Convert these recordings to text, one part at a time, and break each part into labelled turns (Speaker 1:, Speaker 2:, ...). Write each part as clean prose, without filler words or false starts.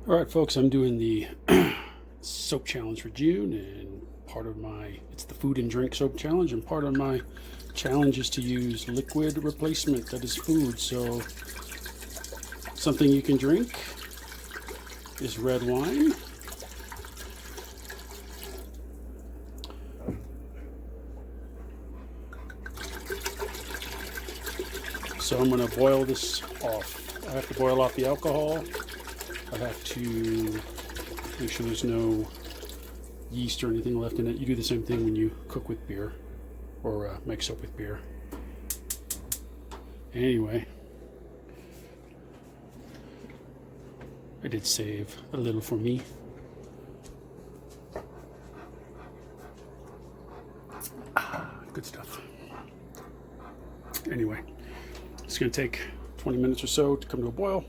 Speaker 1: All right, folks, I'm doing the soap challenge for June, and it's the food and drink soap challenge, and part of my challenge is to use liquid replacement that is food. So something you can drink is red wine. So I'm going to boil this off. I have to boil off the alcohol. I have to make sure there's no yeast or anything left in it. You do the same thing when you cook with beer or make soap with beer. Anyway, I did save a little for me. Good stuff. Anyway, it's going to take 20 minutes or so to come to a boil.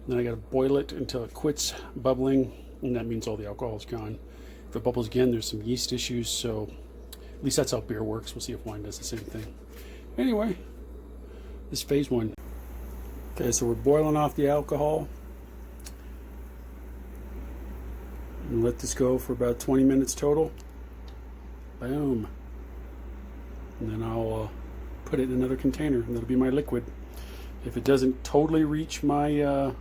Speaker 1: Then I got to boil it until it quits bubbling, and that means all the alcohol is gone. If it bubbles again, there's some yeast issues, so at least that's how beer works. We'll see if wine does the same thing. Anyway, this is phase one. Okay, so we're boiling off the alcohol. And let this go for about 20 minutes total. Boom. And then I'll put it in another container, and that'll be my liquid. If it doesn't totally reach my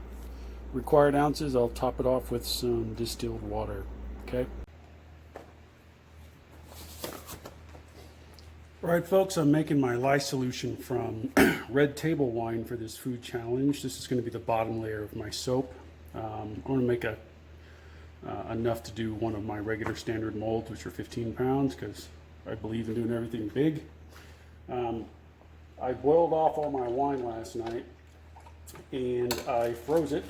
Speaker 1: required ounces, I'll top it off with some distilled water. Okay. All right, folks, I'm making my lye solution from red table wine for this food challenge. This is going to be the bottom layer of my soap. I'm going to make enough to do one of my regular standard molds, which are 15 pounds, because I believe in doing everything big. I boiled off all my wine last night, and I froze it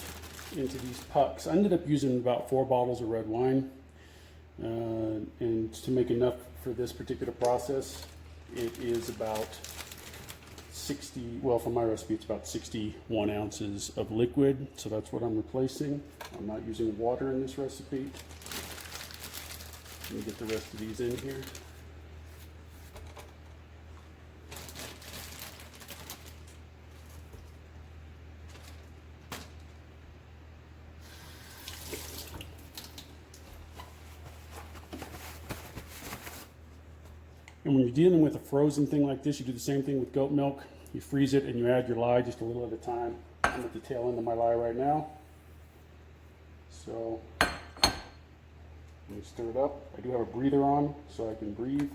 Speaker 1: into these pucks. I ended up using about 4 bottles of red wine, and to make enough for this particular process, it is about 60, well, for my recipe, it's about 61 ounces of liquid, so that's what I'm replacing. I'm not using water in this recipe. Let me get the rest of these in here. And when you're dealing with a frozen thing like this, you do the same thing with goat milk. You freeze it and you add your lye just a little at a time. I'm at the tail end of my lye right now. So let me stir it up. I do have a breather on so I can breathe.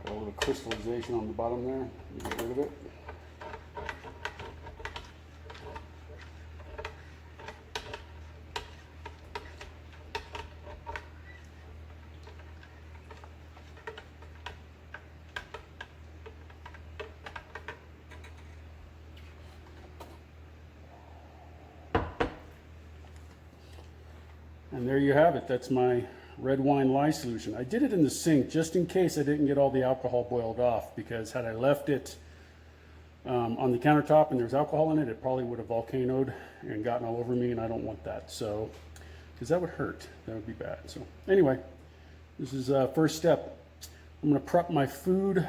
Speaker 1: Got a little crystallization on the bottom there. Get rid of it. And there you have it. That's my red wine lye solution. I did it in the sink just in case I didn't get all the alcohol boiled off, because had I left it on the countertop and there's alcohol in it, it probably would have volcanoed and gotten all over me, and I don't want that. So, because that would hurt. That would be bad. So anyway, this is first step. I'm going to prep my food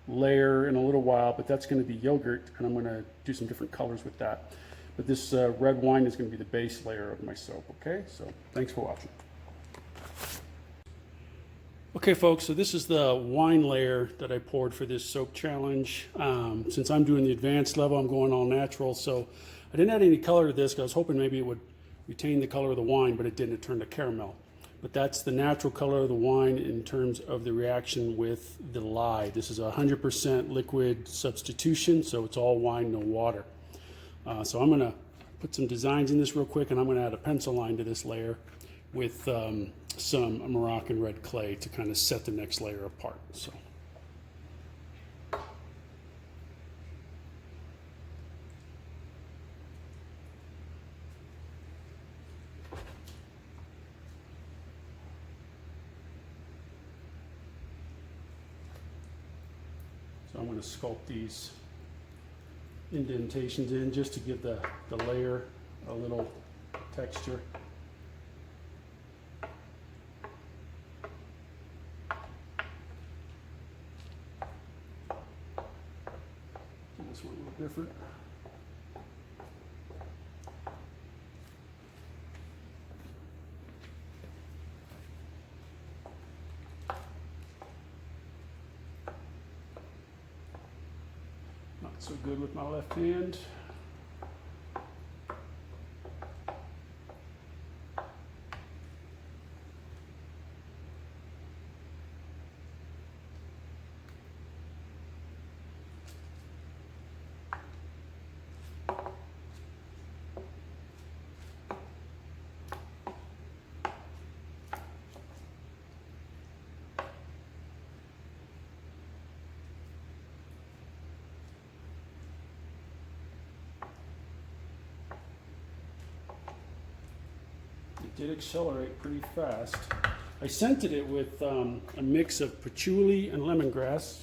Speaker 1: layer in a little while, but that's going to be yogurt, and I'm going to do some different colors with that. But this red wine is going to be the base layer of my soap, okay? So thanks for watching. Okay, folks, so this is the wine layer that I poured for this soap challenge. Since I'm doing the advanced level, I'm going all natural, so I didn't add any color to this because I was hoping maybe it would retain the color of the wine, but it didn't. It turned to caramel. but that's the natural color of the wine in terms of the reaction with the lye. This is 100% liquid substitution, so it's all wine, no water. So I'm gonna put some designs in this real quick, and I'm gonna add a pencil line to this layer with some Moroccan red clay to kind of set the next layer apart. So I'm going to sculpt these indentations in just to give the layer a little texture. This one a little different. Not so good with my left hand. Did accelerate pretty fast. I scented it with a mix of patchouli and lemongrass.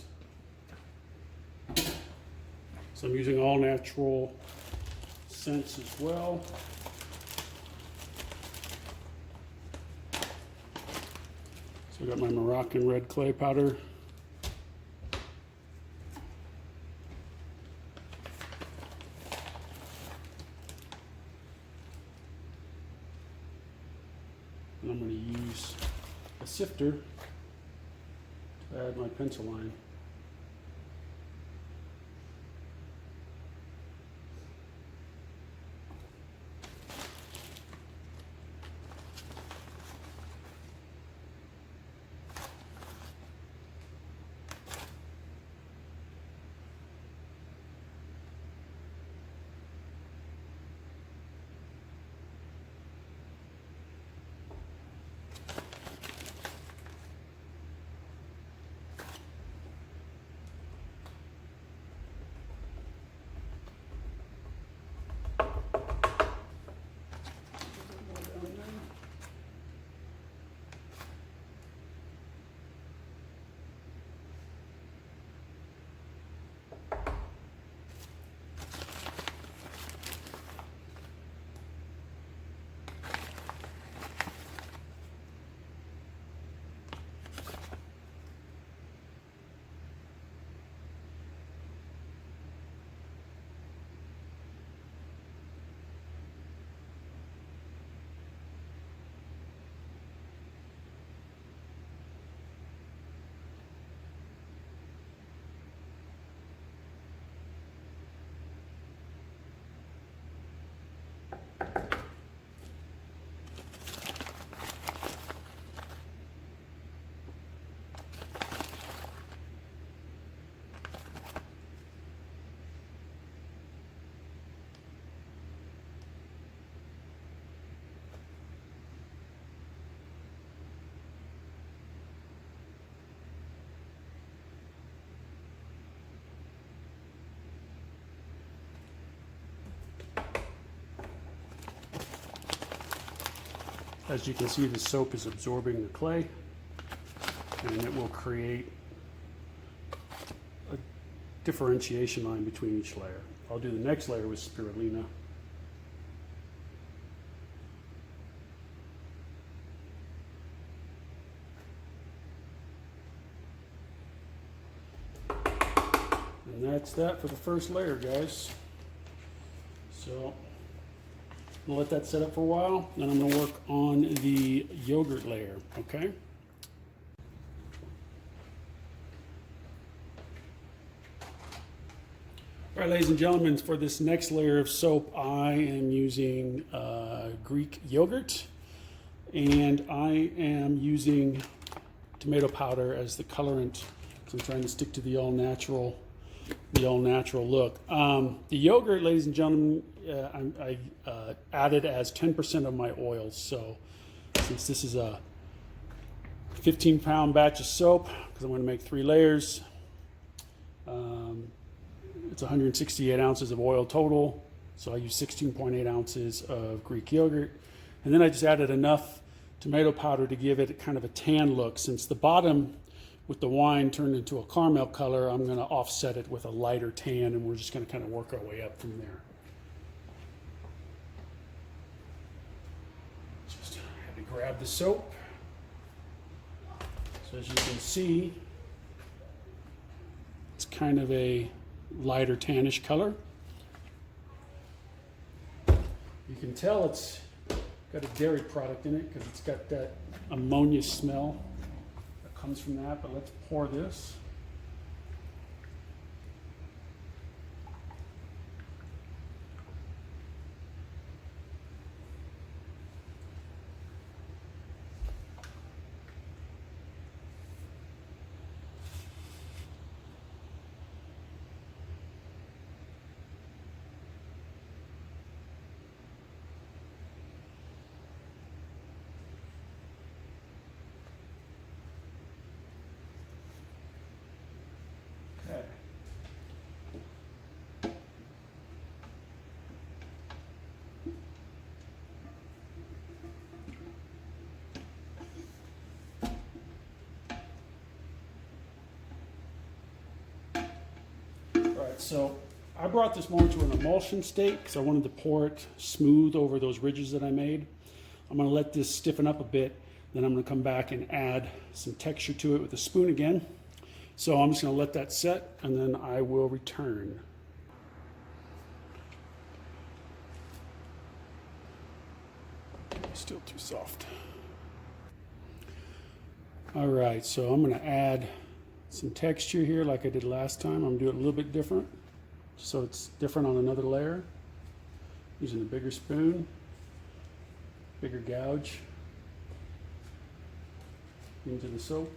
Speaker 1: So I'm using all natural scents as well. So I got my Moroccan red clay powder. And I'm going to use a sifter to add my pencil line. As you can see, the soap is absorbing the clay, and it will create a differentiation line between each layer. I'll do the next layer with spirulina. And that's that for the first layer, guys. So I'm gonna let that set up for a while, then I'm gonna work on the yogurt layer, okay? All right, ladies and gentlemen, for this next layer of soap, I am using Greek yogurt. And I am using tomato powder as the colorant because I'm trying to stick to the all natural look. The yogurt, ladies and gentlemen, I added as 10% of my oils. So since this is a 15-pound batch of soap, because I'm going to make 3 layers, it's 168 ounces of oil total. So I use 16.8 ounces of Greek yogurt. And then I just added enough tomato powder to give it kind of a tan look. Since the bottom with the wine turned into a caramel color, I'm going to offset it with a lighter tan, and we're just going to kind of work our way up from there. Just had to grab the soap. So as you can see, it's kind of a lighter tannish color. You can tell it's got a dairy product in it because it's got that ammonia smell that comes from that. But let's pour this. Alright, so I brought this more into an emulsion state because I wanted to pour it smooth over those ridges that I made. I'm going to let this stiffen up a bit, then I'm going to come back and add some texture to it with a spoon again. So I'm just going to let that set, and then I will return. Still too soft. Alright, so I'm going to add some texture here like I did last time. I'm going to do it a little bit different, so it's different on another layer. Using a bigger spoon, bigger gouge into the soap.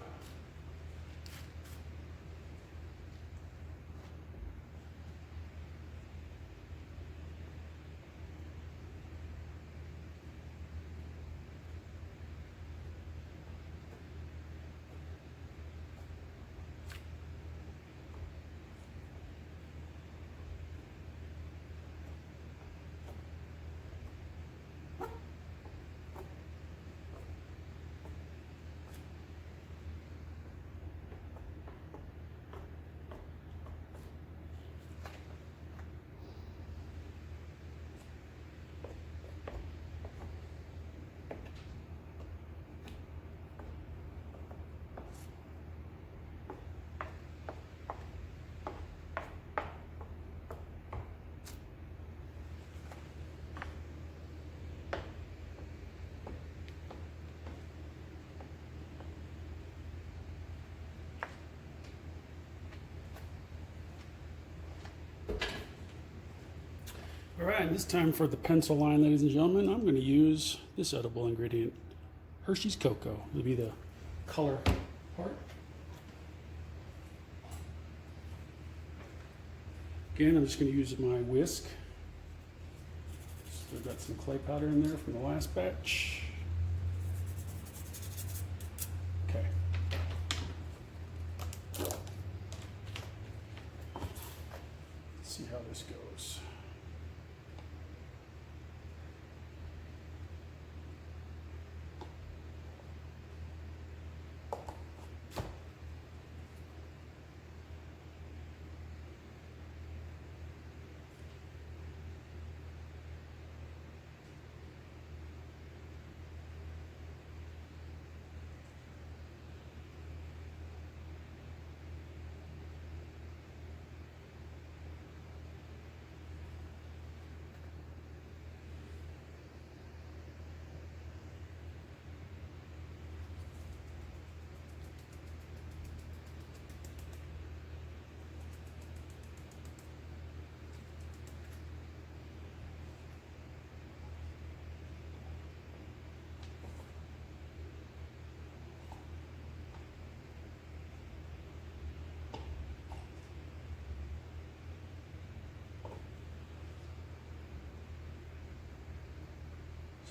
Speaker 1: All right, and this time for the pencil line, ladies and gentlemen, I'm going to use this edible ingredient, Hershey's Cocoa. It'll be the color part. Again, I'm just going to use my whisk. So I've got some clay powder in there from the last batch. Okay. Let's see how this goes.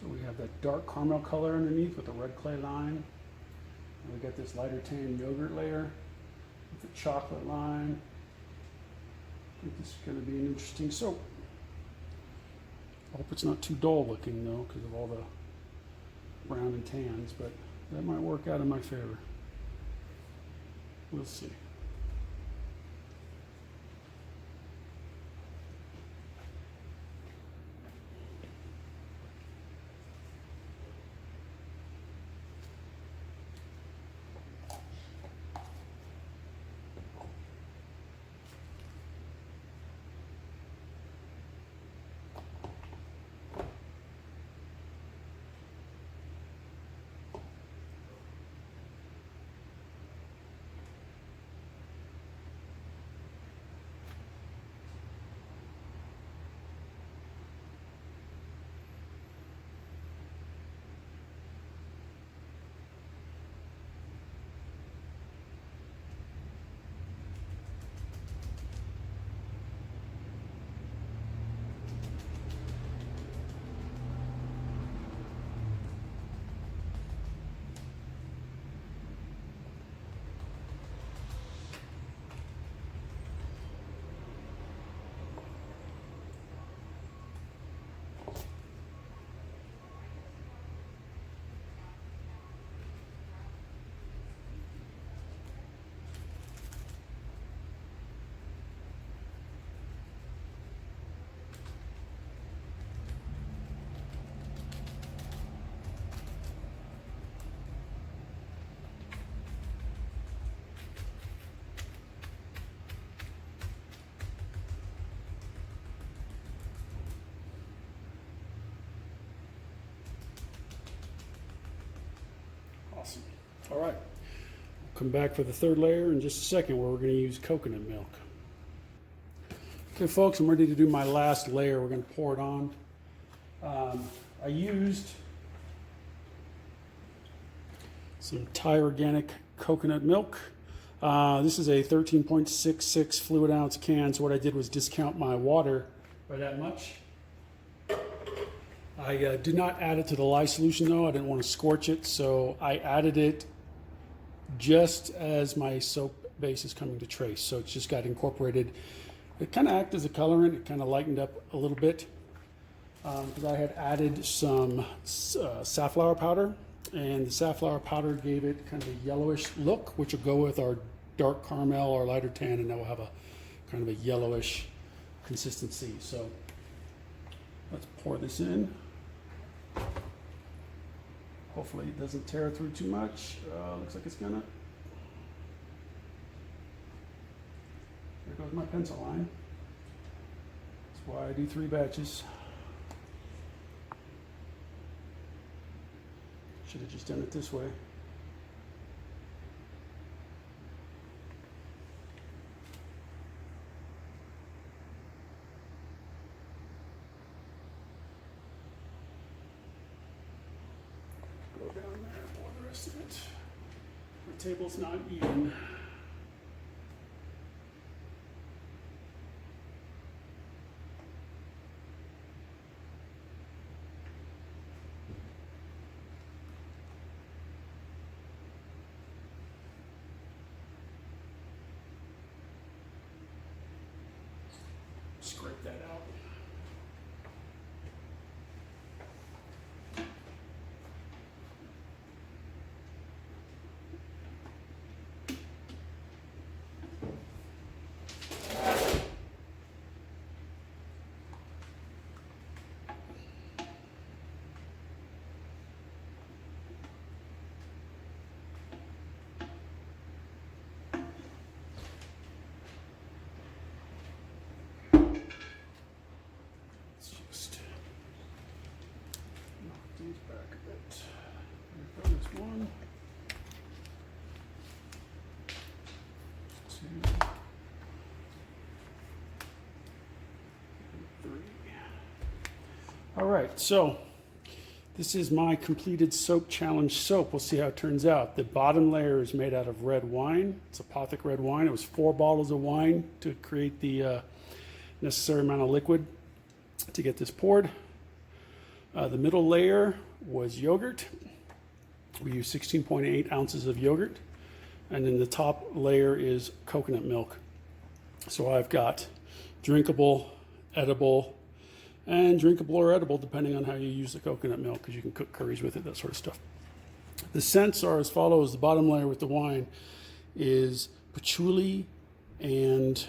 Speaker 1: So we have that dark caramel color underneath with the red clay line. And we got this lighter tan yogurt layer with the chocolate line. I think this is going to be an interesting soap. I hope it's not too dull looking though, because of all the brown and tans, but that might work out in my favor. We'll see. Awesome. All right. We'll come back for the third layer in just a second where we're going to use coconut milk. Okay, folks, I'm ready to do my last layer. We're going to pour it on. I used some Thai organic coconut milk. This is a 13.66 fluid ounce can, so what I did was discount my water by that much. I did not add it to the lye solution though. I didn't want to scorch it, so I added it just as my soap base is coming to trace. So it just got incorporated. It kind of acted as a colorant. It kind of lightened up a little bit because I had added some safflower powder, and the safflower powder gave it kind of a yellowish look, which will go with our dark caramel or lighter tan, and that will have a kind of a yellowish consistency. So let's pour this in. Hopefully it doesn't tear through too much. Looks like it's gonna. There goes my pencil line. That's why I do 3 batches. Should have just done it this way. Go down there, pour the rest of it. My table's not even. Scrape that out. Just knock these back a bit. There's 1, 2, 3. All right, so this is my completed soap challenge soap. We'll see how it turns out. The bottom layer is made out of red wine. It's apothic red wine. It was 4 bottles of wine to create the necessary amount of liquid to get this poured. The middle layer was yogurt. We used 16.8 ounces of yogurt. And then the top layer is coconut milk. So I've got drinkable, edible, and drinkable or edible depending on how you use the coconut milk, because you can cook curries with it, that sort of stuff. The scents are as follows. The bottom layer with the wine is patchouli and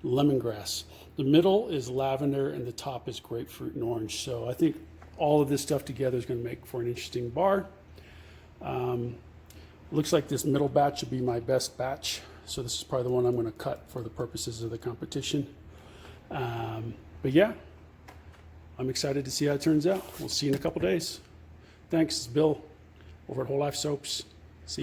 Speaker 1: lemongrass. The middle is lavender and the top is grapefruit and orange. So I think all of this stuff together is going to make for an interesting bar. Looks like this middle batch will be my best batch. So this is probably the one I'm going to cut for the purposes of the competition. But yeah, I'm excited to see how it turns out. We'll see you in a couple days. Thanks, Bill, over at Whole Life Soaps. See you.